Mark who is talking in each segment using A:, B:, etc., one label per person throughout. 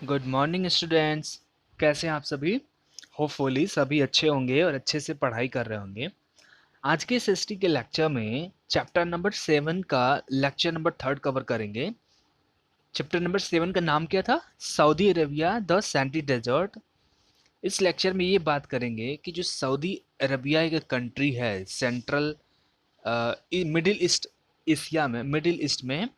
A: Good morning students. कैसे हैं आप सभी? होपफुली सभी अच्छे होंगे और अच्छे से पढ़ाई कर रहे होंगे। आज के इस हिस्ट्री के लेक्चर में चैप्टर नंबर 7 का लेक्चर नंबर 3 कवर करेंगे। चैप्टर नंबर 7 का नाम क्या था? Saudi Arabia the sandy desert. इस लेक्चर में ये बात करेंगे कि जो सऊदी अरबिया एक कंट्री है सेंट्रल मिडिल ईस्ट एशिया में, मिडिल ईस्ट में।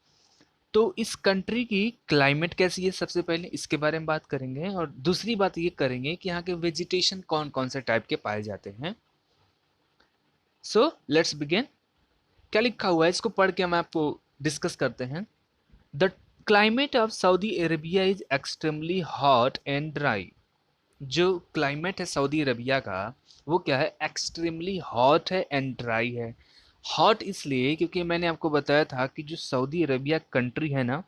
A: तो इस कंट्री की क्लाइमेट कैसी है, सबसे पहले इसके बारे में बात करेंगे। और दूसरी बात ये करेंगे कि यहाँ के वेजिटेशन कौन कौन से टाइप के पाए जाते हैं। So let's begin. क्या लिखा हुआ है इसको पढ़ के हम आपको डिस्कस करते हैं। The climate of Saudi Arabia is extremely hot and dry. जो क्लाइमेट है सऊदी अरबिया का, वो क्या है? एक्सट्रीमली हॉट है एंड ड्राई है। हॉट इसलिए क्योंकि मैंने आपको बताया था कि जो सऊदी अरबिया कंट्री है ना,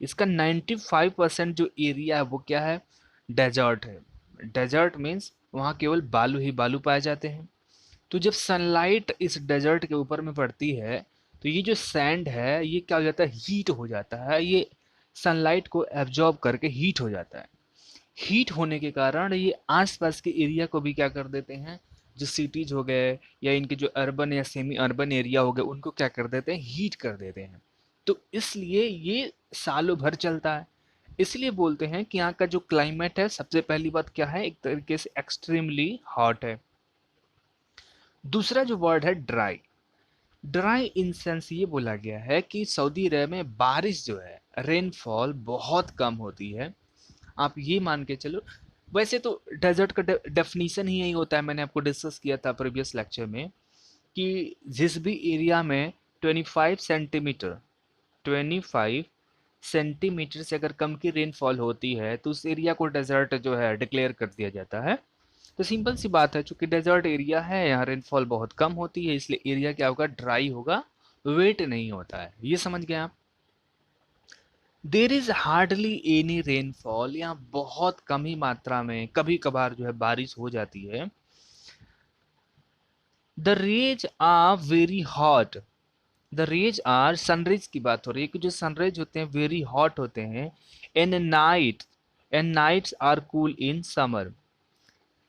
A: इसका 95% जो एरिया है वो क्या है? डेजर्ट है। डेजर्ट मीन्स वहाँ केवल बालू ही बालू पाए जाते हैं। तो जब सनलाइट इस डेजर्ट के ऊपर में पड़ती है तो ये जो सैंड है ये क्या हो जाता है? हीट हो जाता है। ये सनलाइट को एब्जॉर्ब करके हीट हो जाता है। हीट होने के कारण ये आसपास के एरिया को भी क्या कर देते हैं? जो सिटीज हो गए या इनके जो अर्बन या सेमी अर्बन एरिया हो गए उनको क्या कर देते हैं? हीट कर देते हैं। तो इसलिए ये सालों भर चलता है। इसलिए बोलते हैं कि यहाँ का जो क्लाइमेट है, सबसे पहली बात क्या है? एक तरीके से एक्सट्रीमली हॉट है। दूसरा जो वर्ड है ड्राई। ड्राई इन सेंस ये बोला गया है कि सऊदी अरब में बारिश जो है, रेनफॉल बहुत कम होती है। आप ये मान के चलो। वैसे तो डेजर्ट का डेफिनीशन ही यही होता है, मैंने आपको डिस्कस किया था प्रीवियस लेक्चर में, कि जिस भी एरिया में 25 सेंटीमीटर से अगर कम की रेनफॉल होती है तो उस एरिया को डेजर्ट जो है डिक्लेयर कर दिया जाता है। तो सिंपल सी बात है, चूंकि डेजर्ट एरिया है, यहाँ रेनफॉल बहुत कम होती है, इसलिए एरिया क्या होगा? ड्राई होगा, वेट नहीं होता है। ये समझ गए आप? There is hardly any rainfall. यहाँ बहुत कम ही मात्रा में कभी कभार जो है बारिश हो जाती है। The rays are very hot. The rays are, sunrays की बात हो रही है कि जो सनरेज होते हैं वेरी हॉट होते हैं। And nights are cool in summer.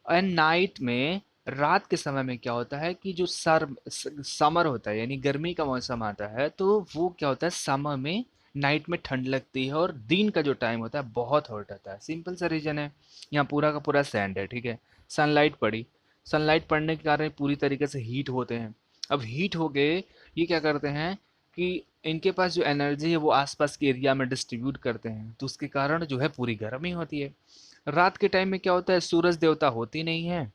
A: And night में, रात के समय में क्या होता है कि जो समर होता है यानी गर्मी का मौसम आता है, तो वो क्या होता है? समर में नाइट में ठंड लगती है और दिन का जो टाइम होता है बहुत हॉट होता है। सिंपल सा रीजन है, यहाँ पूरा का पूरा सैंड है, ठीक है। सनलाइट पड़ी, सनलाइट पड़ने के कारण पूरी तरीके से हीट होते हैं। अब हीट हो गए, ये क्या करते हैं कि इनके पास जो एनर्जी है वो आसपास के एरिया में डिस्ट्रीब्यूट करते हैं, तो उसके कारण जो है पूरी गर्मी होती है। रात के टाइम में क्या होता है? सूरज देवता होती नहीं है।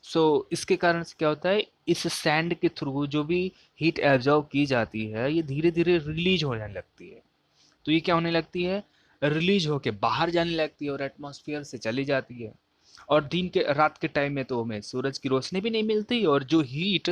A: सो इसके कारण से क्या होता है? इस सैंड के थ्रू जो भी हीट एब्जॉर्ब की जाती है ये धीरे धीरे रिलीज होने लगती है। तो ये क्या होने लगती है? रिलीज होके बाहर जाने लगती है और एटमॉस्फेयर से चली जाती है। और दिन के रात के टाइम में तो हमें सूरज की रोशनी भी नहीं मिलती, और जो हीट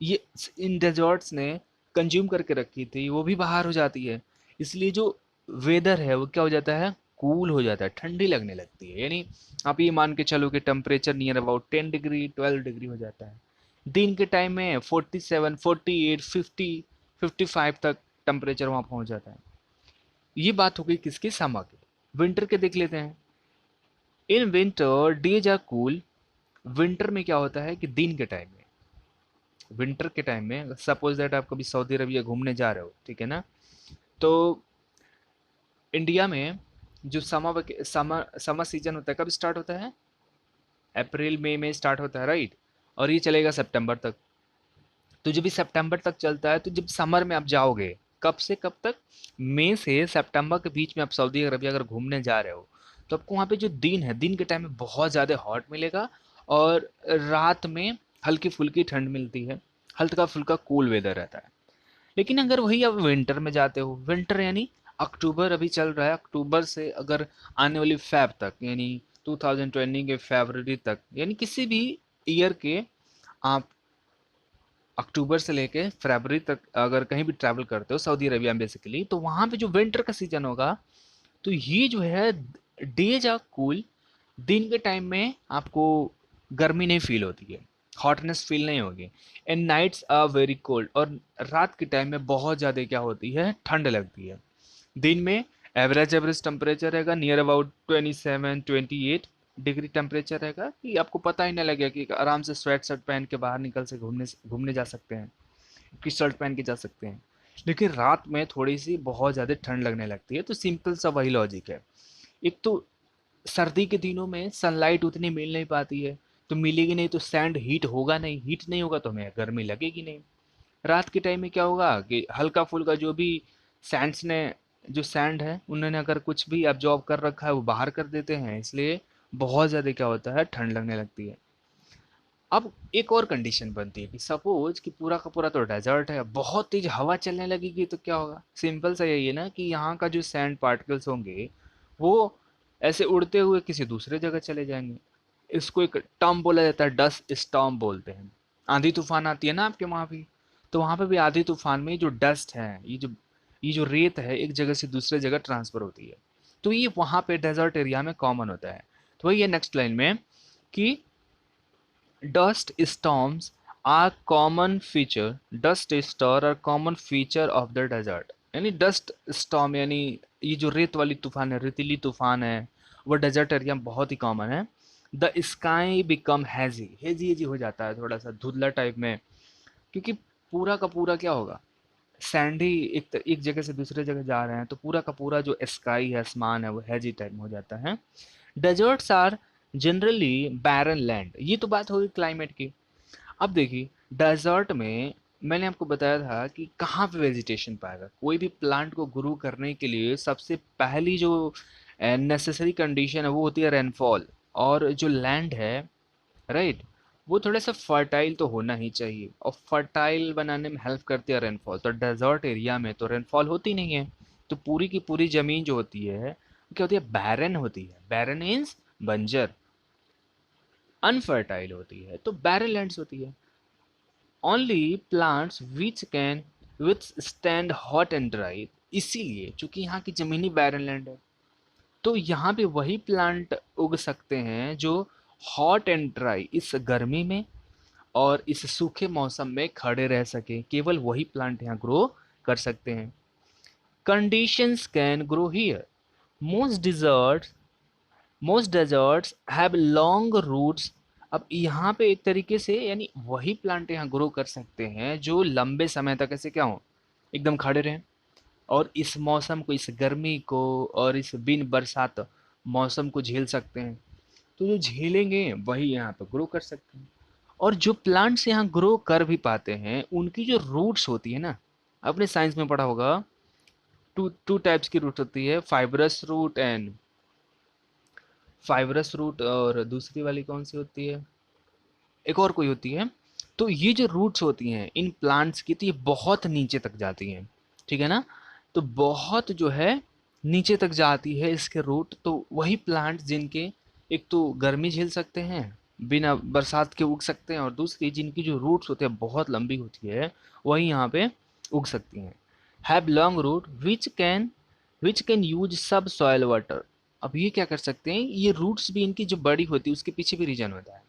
A: ये इन डेजर्ट्स ने कंज्यूम करके रखी थी वो भी बाहर हो जाती है। इसलिए जो वेदर है वो क्या हो जाता है? कूल हो जाता है, ठंडी लगने लगती है। यानी आप ये मान के चलो कि temperature near about 10 degree 12 degree हो जाता है। दिन के टाइम में 47 48 50 55 तक टेम्परेचर वहाँ पहुँच जाता है। ये बात हो गई किसकी? समर की। विंटर के देख लेते हैं। In winter days are cool. Winter में क्या होता है कि दिन के टाइम में, विंटर के टाइम में सपोज दैट आप कभी सऊदी अरबिया घूमने जा रहे हो, ठीक है ना? तो इंडिया में जो समर समर सीजन होता है कब स्टार्ट होता है? अप्रैल मई में स्टार्ट होता है, राइट? और ये चलेगा सितंबर तक। तो जब भी सितंबर तक चलता है, तो जब समर में आप जाओगे, कब से कब तक? मई से सितंबर के बीच में आप सऊदी अरबिया अगर घूमने जा रहे हो, तो आपको वहाँ पे जो दिन है, दिन के टाइम में बहुत ज़्यादा हॉट मिलेगा, और रात में हल्की फुल्की ठंड मिलती है, हल्का फुल्का कूल वेदर रहता है। लेकिन अगर वही आप विंटर में जाते हो, विंटर यानी अक्टूबर अभी चल रहा है, अक्टूबर से अगर आने वाली फेब तक, यानी 2020 के फरवरी तक, यानी किसी भी ईयर के आप अक्टूबर से लेके फरवरी तक अगर कहीं भी ट्रैवल करते हो सऊदी अरेबिया में बेसिकली, तो वहाँ पे जो विंटर का सीजन होगा, तो ये जो है डेज आर कूल। दिन के टाइम में आपको गर्मी नहीं फील होती है, हॉटनेस फील नहीं होगी। And nights are very cold, और रात के टाइम में बहुत ज़्यादा क्या होती है? ठंड लगती है। दिन में एवरेज टेम्परेचर रहेगा नियर अबाउट 27-28 डिग्री टेम्परेचर रहेगा, कि आपको पता ही नहीं लगेगा, कि आराम से स्वेट शर्ट पहन के बाहर निकल से घूमने घूमने जा सकते हैं, की शर्ट पहन के जा सकते हैं। लेकिन रात में थोड़ी सी बहुत ज़्यादा ठंड लगने लगती है। तो सिंपल सा वही लॉजिक है। एक तो सर्दी के दिनों में सनलाइट उतनी मिल नहीं पाती है, तो मिलेगी नहीं तो सैंड हीट होगा नहीं, हीट नहीं होगा तो हमें गर्मी लगेगी नहीं। रात के टाइम में क्या होगा कि हल्का फुल्का जो भी सैंड्स ने जो सैंड है उन्होंने अगर कुछ भी अब्जॉर्ब कर रखा है वो बाहर कर देते हैं, इसलिए बहुत ज़्यादा क्या होता है, ठंड लगने लगती है। अब एक और कंडीशन बनती है कि सपोज कि पूरा का पूरा तो डेजर्ट है, बहुत तेज हवा चलने लगेगी तो क्या होगा। सिंपल सा यही है ना कि यहाँ का जो सैंड पार्टिकल्स होंगे वो ऐसे उड़ते हुए किसी दूसरे जगह चले जाएंगे। इसको एक टर्म बोला जाता है, डस्ट स्टॉर्म बोलते हैं। आंधी तूफान आती है ना आपके वहाँ भी, तो वहाँ पे भी आंधी तूफान में जो डस्ट है, ये जो रेत है एक जगह से दूसरे जगह ट्रांसफर होती है। तो ये वहाँ पे डेजर्ट एरिया में कॉमन होता है। तो वही है नेक्स्ट लाइन में कि Dust storms are common feature. Dust storm are common feature of the desert. यानी डस्ट स्टॉर्म यानी ये जो रेत वाली तूफान है, रेतीली तूफान है, वो डेजर्ट एरिया में बहुत ही कॉमन है। The sky become hazy, hazy hazy हो जाता है, थोड़ा सा धुंधला टाइप में, क्योंकि पूरा का पूरा क्या होगा, सैंडी एक जगह से दूसरे जगह जा रहे हैं, तो पूरा का पूरा जो स्काई है, आसमान है, वो हैजी टाइप में हो जाता है। Deserts are generally barren land, ये तो बात होगी क्लाइमेट की। अब देखिए डेजर्ट में मैंने आपको बताया था कि कहाँ पे वेजिटेशन पाएगा। कोई भी प्लांट को ग्रो करने के लिए सबसे पहली जो नेसेसरी कंडीशन है वो होती है रेनफॉल। और जो लैंड है, राइट, वो थोड़ा सा फर्टाइल तो होना ही चाहिए, और फर्टाइल बनाने में हेल्प करती है रेनफॉल। तो डेजर्ट एरिया में तो रेनफॉल होती नहीं है, तो पूरी की पूरी ज़मीन जो होती है वो क्या होती है, बैरन होती है। बैरन मीन्स बंजर, अनफर्टाइल होती है, तो बैरन लैंड्स होती है। Only plants which can withstand hot and dry, इसीलिए चूंकि यहाँ की ज़मीनी बैरन लैंड है, तो यहाँ पे वही प्लांट उग सकते हैं जो हॉट एंड ड्राई, इस गर्मी में और इस सूखे मौसम में खड़े रह सके, केवल वही प्लांट यहाँ ग्रो कर सकते हैं। Conditions can grow here. Most desert most deserts have long roots. अब यहाँ पे एक तरीके से यानी वही प्लांट यहाँ ग्रो कर सकते हैं जो लंबे समय तक ऐसे क्या हो, एकदम खड़े रहें, और इस मौसम को, इस गर्मी को और इस बिन बरसात मौसम को झेल सकते हैं। तो जो झेलेंगे वही यहाँ पे ग्रो कर सकते हैं। और जो प्लांट्स यहाँ ग्रो कर भी पाते हैं उनकी जो रूट्स होती है ना, आपने साइंस में पढ़ा होगा, टू टू टाइप्स की रूट होती है, फाइब्रस रूट और दूसरी वाली कौन सी होती है, एक और कोई होती है। तो ये जो रूट्स होती हैं इन प्लांट्स की, तो ये बहुत नीचे तक जाती हैं, ठीक है ना। तो बहुत जो है नीचे तक जाती है इसके रूट। तो वही प्लांट्स जिनके एक तो गर्मी झेल सकते हैं, बिना बरसात के उग सकते हैं, और दूसरी जिनकी जो रूट्स होते हैं बहुत लंबी होती है, वही यहाँ पे उग सकती हैं। Have long route which can use सब सॉयल वाटर। अब ये क्या कर सकते हैं, ये रूट्स भी इनकी जो बड़ी होती है उसके पीछे भी रीजन होता है।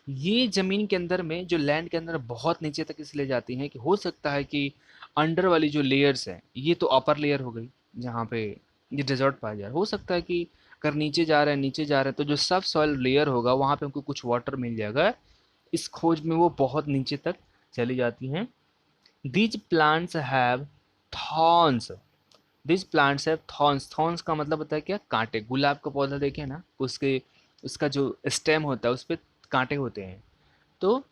A: ये ज़मीन के अंदर में जो लैंड के अंदर बहुत नीचे तक इसलिए जाती हैं कि हो सकता है कि अंडर वाली जो लेयर्स हैं, ये तो अपर लेयर हो गई जहाँ पे ये डेजर्ट पाया जा रहा है, हो सकता है कि अगर नीचे जा रहे हैं नीचे जा रहे हैं तो जो सब सॉइल लेयर होगा वहाँ पे उनको कुछ वाटर मिल जाएगा। इस खोज में वो बहुत नीचे तक चली जाती हैं। These plants have thorns. This plants have thorns. Thorns का मतलब होता है क्या, कांटे। गुलाब का पौधा देखे ना, उसके उसका जो स्टेम होता है उस पर कांटे होते हैं। तो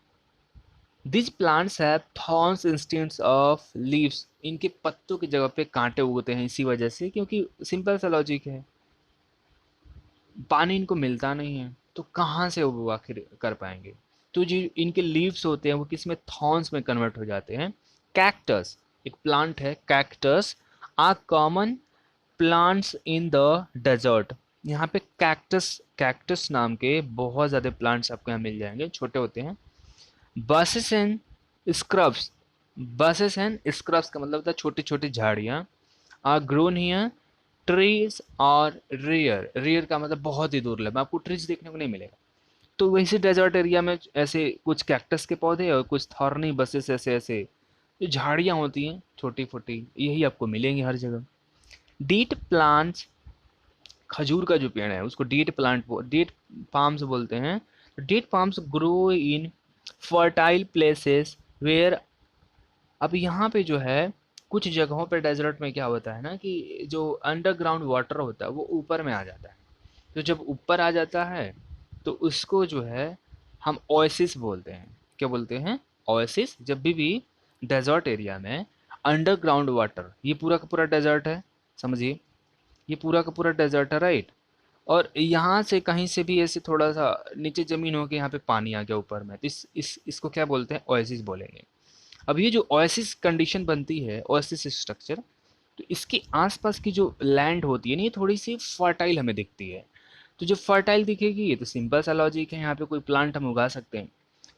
A: this plants have thorns instead of leaves. इनके पत्तों की जगह पे कांटे उगते हैं इसी वजह से, क्योंकि सिंपल सा लॉजिक है, पानी इनको मिलता नहीं है तो कहाँ से वो आखिर कर पाएंगे। तो जो इनके लीव्स होते हैं वो किस में, थॉर्न्स में कन्वर्ट हो जाते हैं। कैक्टस, एक प्लांट है cactus, are common plants in the desert. यहाँ पे कैक्टस कैक्टस नाम के बहुत ज़्यादा प्लांट्स आपको यहाँ मिल जाएंगे, छोटे होते हैं। Bushes and shrubs. Bushes and shrubs का मतलब होता है छोटी छोटी झाड़ियाँ। Are grown here. Trees are rare, rare का मतलब बहुत ही दुर्लभ, आपको ट्रीज देखने को नहीं मिलेगा। तो वैसे डेजर्ट एरिया में ऐसे कुछ कैक्टस के पौधे और कुछ थॉर्नी बसेस, ऐसे ऐसे जो झाड़ियाँ होती हैं छोटी छोटी, यही आपको मिलेंगी हर जगह। डेट प्लांट्स, खजूर का जो पेड़ है उसको डेट पाम्स बोलते हैं। Date palms grow in fertile places where, अब यहाँ पे जो है कुछ जगहों पे डेजर्ट में क्या होता है ना कि जो अंडरग्राउंड वाटर होता है वो ऊपर में आ जाता है। तो जब ऊपर आ जाता है तो उसको जो है हम ओएसिस बोलते हैं। क्या बोलते हैं? ओएसिस। जब भी डेजर्ट एरिया में अंडरग्राउंड वाटर, ये पूरा का पूरा डेजर्ट है, समझिए, ये पूरा का पूरा डेजर्ट है, राइट। और यहाँ से कहीं से भी ऐसे थोड़ा सा नीचे जमीन हो के यहाँ पे पानी आ गया ऊपर में, तो इसको क्या बोलते हैं? ओएसिस बोलेंगे। अब ये जो ओएसिस कंडीशन बनती है, ओएसिस स्ट्रक्चर, तो इसके आसपास की जो लैंड होती है ना ये थोड़ी सी फर्टाइल हमें दिखती है। तो जब फर्टाइल दिखेगी ये तो सिंपल सा लॉजिक है, यहाँ पे कोई प्लांट हम उगा सकते हैं।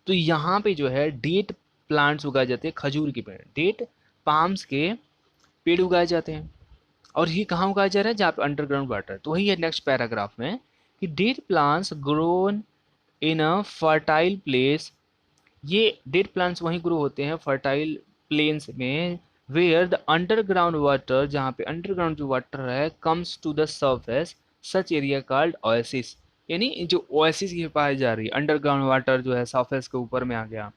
A: तो यहाँ पे जो है डेट प्लांट्स उगाए जाते हैं, खजूर के पेड़, डेट पाम्स के पेड़ उगाए जाते हैं। और ये कहाँ उगाया जा रहा है? जहाँ पे अंडरग्राउंड वाटर। तो वही है नेक्स्ट पैराग्राफ में कि date plants grown in a fertile place, ये डेट प्लांट्स वहीं ग्रो होते हैं फर्टाइल प्लेन्स में, वेयर द अंडरग्राउंड वाटर, जहाँ पे अंडरग्राउंड जो वाटर है, comes to the surface, such area called oasis. यानी जो ओएसिस ये पाई जा रही है, अंडरग्राउंड वाटर जो है सरफेस के ऊपर में आ गया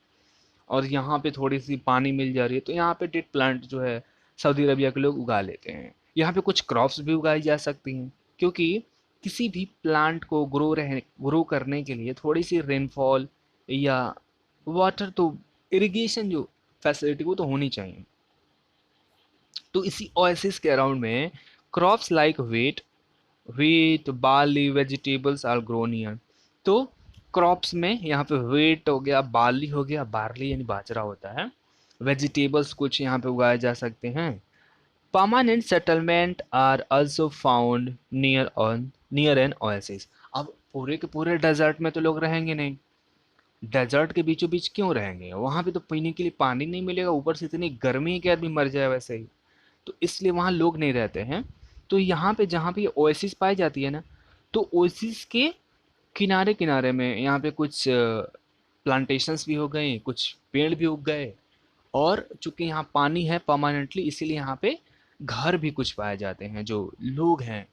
A: और यहाँ पे थोड़ी सी पानी मिल जा रही है, तो यहाँ पे डेट प्लांट जो है सऊदी अरबिया के लोग उगा लेते हैं। यहाँ पे कुछ क्रॉप्स भी उगाई जा सकती हैं, क्योंकि किसी भी प्लांट को ग्रो करने के लिए थोड़ी सी रेनफॉल या वाटर तो, इरिगेशन जो फैसिलिटी वो तो होनी चाहिए। तो इसी ओएसिस के अराउंड में crops like wheat barley vegetables are grown here. तो क्रॉप्स में यहाँ पे व्हीट हो गया, बार्ली हो गया, बार्ली यानी बाजरा होता है, वेजिटेबल्स कुछ यहाँ पे उगाए जा सकते हैं। Permanent settlement are also found near an oasis. अब पूरे के पूरे डेजर्ट में तो लोग रहेंगे नहीं, डेजर्ट के बीचों बीच क्यों रहेंगे? वहां पे तो पीने के लिए पानी नहीं मिलेगा, ऊपर से इतनी गर्मी है कि आदमी मर जाए वैसे ही। तो इसलिए वहाँ लोग नहीं रहते हैं। तो यहाँ पे जहाँ पे ओएसिस पाई जाती है ना, तो ओएसिस के किनारे किनारे में यहाँ पे कुछ प्लांटेशंस भी हो गए, कुछ पेड़ भी उग गए, और चूंकि यहाँ पानी है परमानेंटली, इसीलिए यहाँ पे घर भी कुछ पाए जाते हैं। जो लोग हैं,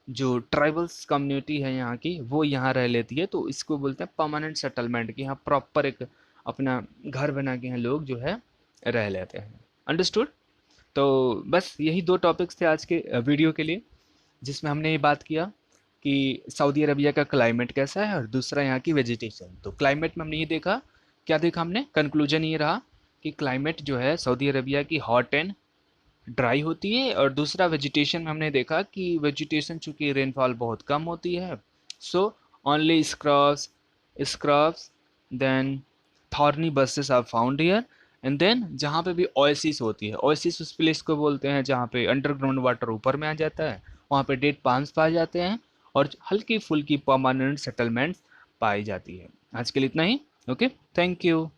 A: जो ट्राइबल्स कम्युनिटी है यहाँ की, वो यहाँ रह लेती है, तो इसको बोलते हैं परमानेंट सेटलमेंट, कि यहाँ प्रॉपर एक अपना घर बना के यहाँ लोग जो है रह लेते हैं। अंडरस्टूड? तो बस यही दो टॉपिक्स थे आज के वीडियो के लिए, जिसमें हमने ये बात किया कि सऊदी अरबिया का क्लाइमेट कैसा है और दूसरा यहाँ की वेजिटेशन। तो क्लाइमेट में हमने ये देखा, क्या देखा हमने? कंक्लूजन ये रहा कि क्लाइमेट जो है सऊदी अरबिया की हॉट एंड ड्राई होती है, और दूसरा वेजिटेशन में हमने देखा कि वेजिटेशन चूंकि रेनफॉल बहुत कम होती है, so only scrubs then thorny bushes are found here. And then जहाँ पे भी ओएसिस होती है, ओएसिस उस प्लेस को बोलते हैं जहाँ पे अंडरग्राउंड वाटर ऊपर में आ जाता है, वहाँ पे डेट पाम्स पाए जाते हैं और हल्की फुल्की परमानेंट सेटलमेंट्स पाई जाती है। आज के लिए इतना ही। Okay, thank you.